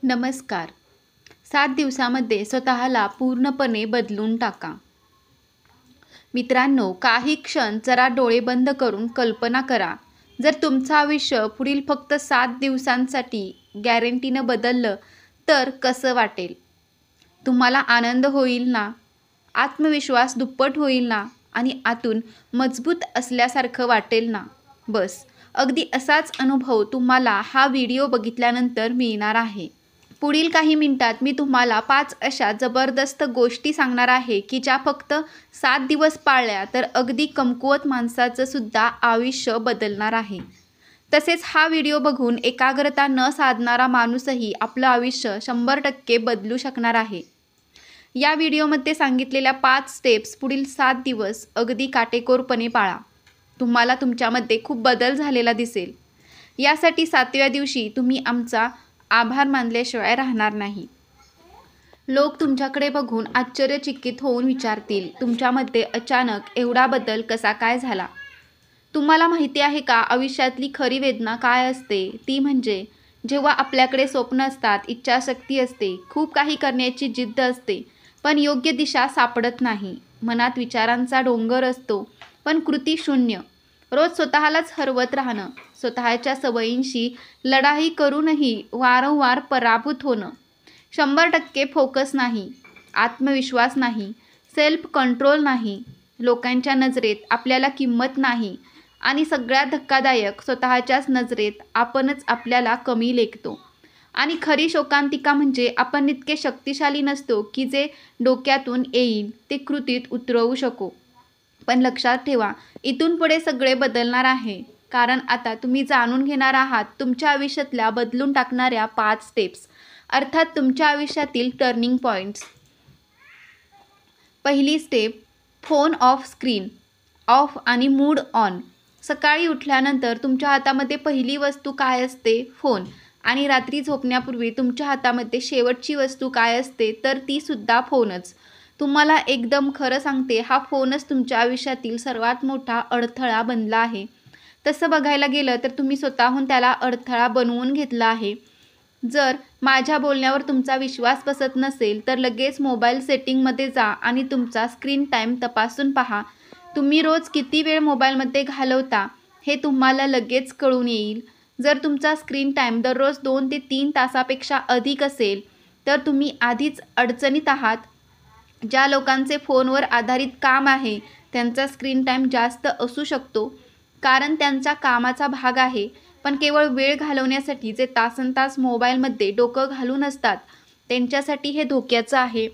नमस्कार. 7 दिवसामध्ये स्वतःला पूर्णपणे बदलून टाका. मित्रांनो, काही क्षण जरा डोळे बंद करून कल्पना करा. जर तुमचं आयुष्य पुढील फक्त 7 दिवसांसाठी गॅरंटीनं बदललं तर कसं वाटेल? तुम्हाला आनंद होईल ना? आत्मविश्वास दुप्पट होईल ना? आणि आतून मजबूत असल्यासारखं वाटेल ना? बस, अगदी असाच अनुभव तुम्हाला हा व्हिडिओ बघितल्यानंतर मिळणार आहे. पुढील काही मिनिटात मी तुम्हाला 5 अशा जबरदस्त गोष्टी सांगणार आहे की ज्या फक्त 7 दिवस पाळल्या तर अगदी कमकुवत माणसाचं सुद्धा आयुष्य बदलणार आहे. तसेच हा व्हिडिओ बघून एकाग्रता न साधणारा माणूसही आपलं आयुष्य 100% बदलू शकणार आहे. या व्हिडिओमध्ये सांगितलेल्या 5 स्टेप्स पुढील 7 दिवस अगदी काटेकोरपणे पाळा. तुम्हाला तुमच्यामध्ये खूप बदल झालेला दिसेल. यासाठी 7व्या दिवशी तुम्ही आमचा आभार मानल्याशिवाय राहणार नाही. लोक तुमच्याकडे बघून आश्चर्यचकित होऊन विचारतील, तुमच्यामध्ये अचानक एवढा बदल कसा काय झाला? तुम्हाला माहिती आहे का, आयुष्यातली खरी वेदना काय असते? ती म्हणजे जेव्हा आपल्याकडे स्वप्न असतात, इच्छाशक्ती असते, खूप काही करण्याची जिद्द असते, पण योग्य दिशा सापडत नाही. मनात विचारांचा डोंगर असतो, पण कृती शून्य. रोज स्वतःलाच हरवत राहणं, स्वतःच्या सवयींशी लढाई करूनही वारंवार पराभूत होणं, 100% फोकस नाही, आत्मविश्वास नाही, सेल्फ कंट्रोल नाही, लोकांच्या नजरेत आपल्याला किंमत नाही आणि सगळ्यात धक्कादायक, स्वतःच्याच नजरेत आपणच आपल्याला कमी लेखतो. आणि खरी शोकांतिका म्हणजे आपण इतके शक्तिशाली नसतो की जे डोक्यातून येईल ते कृतीत उतरवू शकू. पण लक्षात ठेवा, इथून पुढे सगळे बदलणार आहे, कारण आता तुम्ही जाणून घेणार आहात तुमच्या आयुष्यातल्या बदलून टाकणाऱ्या 5 स्टेप्स, अर्थात तुमच्या आयुष्यातील टर्निंग पॉईंट्स. पहिली step, phone of, screen of आणि मूड ऑन. सकाळी उठल्यानंतर तुमच्या हातामध्ये पहिली वस्तू काय असते? फोन. आणि रात्री झोपण्यापूर्वी तुमच्या हातामध्ये शेवटची वस्तू काय असते? तर ती सुद्धा फोनच. तुम्हाला एकदम खरं सांगते, हा फोनच तुमच्या आयुष्यातील सर्वात मोठा अडथळा बनला आहे. तसं बघायला गेलं तर तुम्ही स्वतःहून त्याला अडथळा बनवून घेतला आहे. जर माझ्या बोलण्यावर तुमचा विश्वास बसत नसेल तर लगेच मोबाईल सेटिंगमध्ये जा आणि तुमचा स्क्रीन टाईम तपासून पहा. तुम्ही रोज किती वेळ मोबाईलमध्ये घालवता हे तुम्हाला लगेच कळून येईल. जर तुमचा स्क्रीन टाईम दररोज 2 ते 3 तासापेक्षा अधिक असेल तर तुम्ही आधीच अडचणीत आहात. ज्या लोकांचे फोनवर आधारित काम आहे त्यांचा स्क्रीन टाईम जास्त असू शकतो, कारण त्यांच्या कामाचा भाग आहे. पण केवळ वेळ घालवण्यासाठी जे तासनतास मोबाईलमध्ये डोकं घालून असतात त्यांच्यासाठी हे धोक्याचं आहे.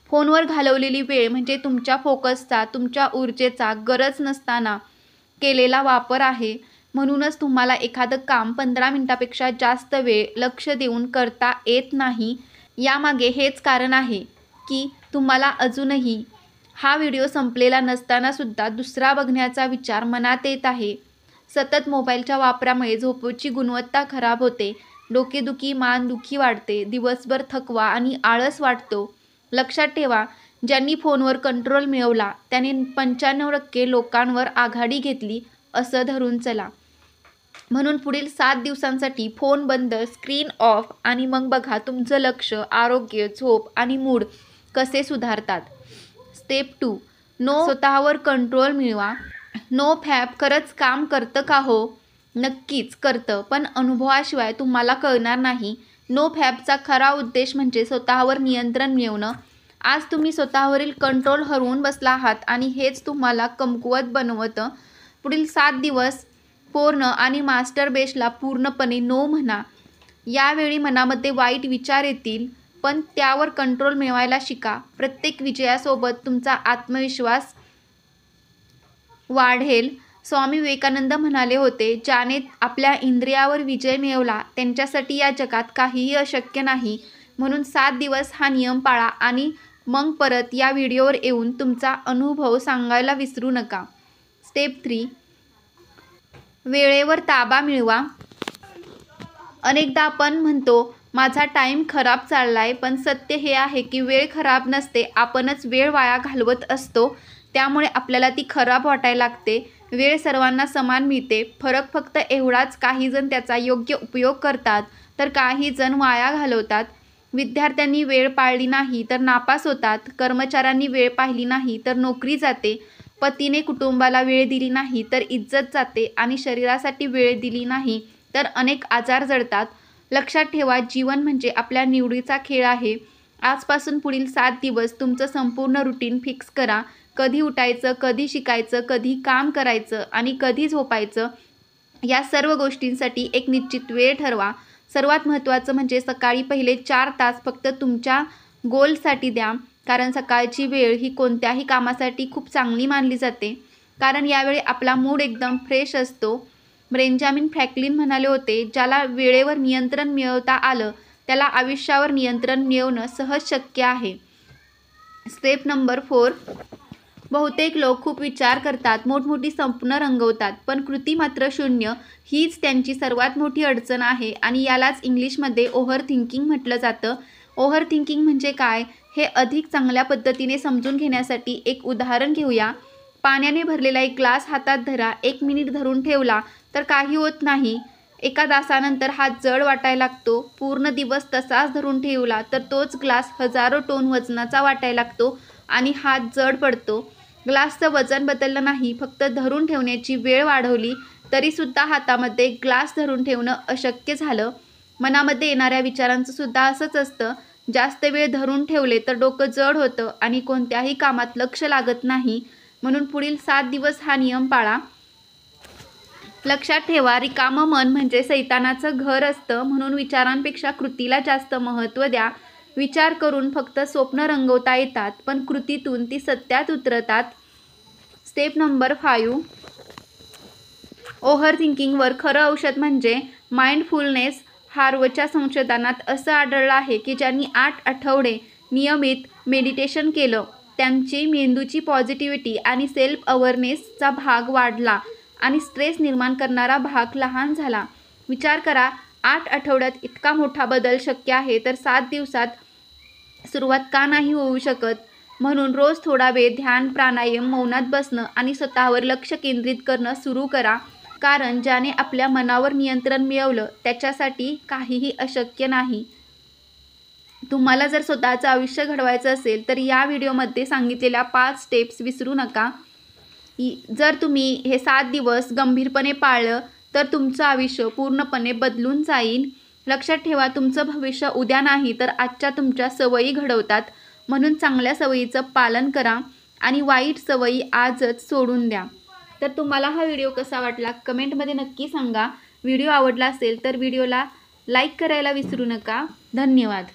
फोनवर घालवलेली वेळ म्हणजे तुमच्या फोकसचा, तुमच्या ऊर्जेचा गरज नसताना केलेला वापर आहे. म्हणूनच तुम्हाला एखादं काम 15 मिनिटापेक्षा जास्त वेळ लक्ष देऊन करता येत नाही. यामागे हेच कारण आहे की तुम्हाला अजूनही हा व्हिडिओ संपलेला नसताना सुद्धा दुसरा बघण्याचा विचार मनात येत आहे. सतत मोबाईलच्या वापरामुळे झोपेची गुणवत्ता खराब होते, डोकेदुखी, मानदुखी वाढते, दिवसभर थकवा आणि आळस वाटतो. लक्षात ठेवा, ज्यांनी फोनवर कंट्रोल मिळवला त्याने 95% लोकांवर आघाडी घेतली असं धरून चला. म्हणून पुढील 7 दिवसांसाठी फोन बंद, स्क्रीन ऑफ आणि मग बघा तुमचं लक्ष, आरोग्य, झोप आणि मूड कसे सुधारतात. स्टेप 2, नो स्वतःवर कंट्रोल मिळवा. नो फॅप खरंच काम करतं का हो? नक्कीच करतं, पण अनुभवाशिवाय तुम्हाला कळणार नाही. नो फॅपचा खरा उद्देश म्हणजे स्वतःवर नियंत्रण मिळवणं. आज तुम्ही स्वतःवरील कंट्रोल हरवून बसला आहात आणि हेच तुम्हाला कमकुवत बनवतं. पुढील 7 दिवस पूर्ण आणि मास्टर बेसला पूर्णपणे नो म्हणा. यावेळी मनामध्ये वाईट विचार येतील, पण त्यावर कंट्रोल मिळवायला शिका. प्रत्येक विजयासोबत तुमचा आत्मविश्वास वाढेल. स्वामी विवेकानंद म्हणाले होते, ज्याने आपल्या इंद्रियावर विजय मिळवला त्यांच्यासाठी या जगात काहीही अशक्य नाही. म्हणून 7 दिवस हा नियम पाळा आणि मग परत या व्हिडिओवर येऊन तुमचा अनुभव सांगायला विसरू नका. स्टेप 3, वेळेवर ताबा मिळवा. अनेकदा आपण म्हणतो माझा टाईम खराब चाललाय, पण सत्य हे आहे की वेळ खराब नसते, आपणच वेळ वाया घालवत असतो. त्यामुळे आपल्याला ती खराब वाटायला लागते. वेळ सर्वांना समान मिळते, फरक फक्त एवढाच, काही जण त्याचा योग्य उपयोग करतात तर काही जण वाया घालवतात. विद्यार्थ्यांनी वेळ पाळली नाही तर नापास होतात. कर्मचाऱ्यांनी वेळ पाळली नाही तर नोकरी जाते. पतीने कुटुंबाला वेळ दिली नाही तर इज्जत जाते आणि शरीरासाठी वेळ दिली नाही तर अनेक आजार जडतात. लक्षात ठेवा, जीवन म्हणजे आपल्या निवडीचा खेळ आहे. आजपासून पुढील 7 दिवस तुमचं संपूर्ण रुटीन फिक्स करा. कधी उठायचं, कधी शिकायचं, कधी काम करायचं आणि कधी झोपायचं, या सर्व गोष्टींसाठी एक निश्चित वेळ ठरवा. सर्वात महत्त्वाचं म्हणजे सकाळी पहिले 4 तास फक्त तुमच्या गोलसाठी द्या. कारण सकाळची वेळ ही कोणत्याही कामासाठी खूप चांगली मानली जाते. कारण यावेळी आपला मूड एकदम फ्रेश असतो. बेंजामिन फ्रँकलिन म्हणाले होते, ज्याला वेळेवर नियंत्रण मिळवता आलं त्याला आयुष्यावर नियंत्रण मिळवणं सहज शक्य आहे. Step number 4. बहुतेक लोक खूप विचार करतात, मोठमोठी स्वप्न रंगवतात, पण कृती मात्र शून्य. हीच त्यांची सर्वात मोठी अडचण आहे आणि यालाच इंग्लिशमध्ये ओव्हर थिंकिंग म्हटलं जातं. ओव्हर थिंकिंग म्हणजे काय हे अधिक चांगल्या पद्धतीने समजून घेण्यासाठी एक उदाहरण घेऊया. पाण्याने भरलेला एक ग्लास हातात धरा. 1 मिनिट धरून ठेवला तर काही होत नाही. एका तासानंतर हात जड वाटायला लागतो. पूर्ण दिवस तसाच धरून ठेवला तर तोच ग्लास हजारो टन वजनाचा वाटायला लागतो आणि हात जड पडतो. ग्लासचं वजन बदललं नाही, फक्त धरून ठेवण्याची वेळ वाढवली तरीसुद्धा हातामध्ये ग्लास धरून ठेवणं अशक्य झालं. मनामध्ये येणाऱ्या विचारांचं सुद्धा असंच असतं. जास्त वेळ धरून ठेवले तर डोकं जड होतं आणि कोणत्याही कामात लक्ष लागत नाही. म्हणून पुढील 7 दिवस हा नियम पाळा. लक्षात ठेवा, रिकामं मन म्हणजे सैतानाचं घर असतं. म्हणून विचारांपेक्षा कृतीला जास्त महत्त्व द्या. विचार करून फक्त स्वप्न रंगवता येतात, पण कृतीतून ती सत्यात उतरतात. Step number 5. ओव्हर थिंकिंगवर खरं औषध म्हणजे माइंडफुलनेस. हार्वर्डच्या संशोधनात असं आढळलं आहे की ज्यांनी 8 आठवडे नियमित मेडिटेशन केलं त्यांची मेंदूची पॉझिटिव्हिटी आणि सेल्फ अवेअरनेसचा भाग वाढला आणि स्ट्रेस निर्माण करणारा भाग लहान झाला. विचार करा, 8 आठवड्यात इतका मोठा बदल शक्य आहे तर 7 दिवसात सुरुवात का नाही होऊ शकत. म्हणून रोज थोडा वेळ ध्यान, प्राणायाम, मौनात बसणं आणि स्वतःवर लक्ष केंद्रित करणं सुरू करा. कारण ज्याने आपल्या मनावर नियंत्रण मिळवलं त्याच्यासाठी काहीही अशक्य नाही. तुम्हाला जर स्वतःचं आयुष्य घडवायचं असेल तर या व्हिडिओमध्ये सांगितलेल्या 5 स्टेप्स विसरू नका. जर तुम्ही हे 7 दिवस गंभीरपणे पाळलं तर तुमचं आयुष्य पूर्णपणे बदलून जाईल. लक्षात ठेवा, तुमचं भविष्य उद्या नाही तर आजच्या तुमच्या सवयी घडवतात. म्हणून चांगल्या सवयीचं पालन करा आणि वाईट सवयी आजच सोडून द्या. तर तुम्हाला हा व्हिडिओ कसा वाटला कमेंटमध्ये नक्की सांगा. व्हिडिओ आवडला असेल तर व्हिडिओला लाईक करायला विसरू नका. धन्यवाद.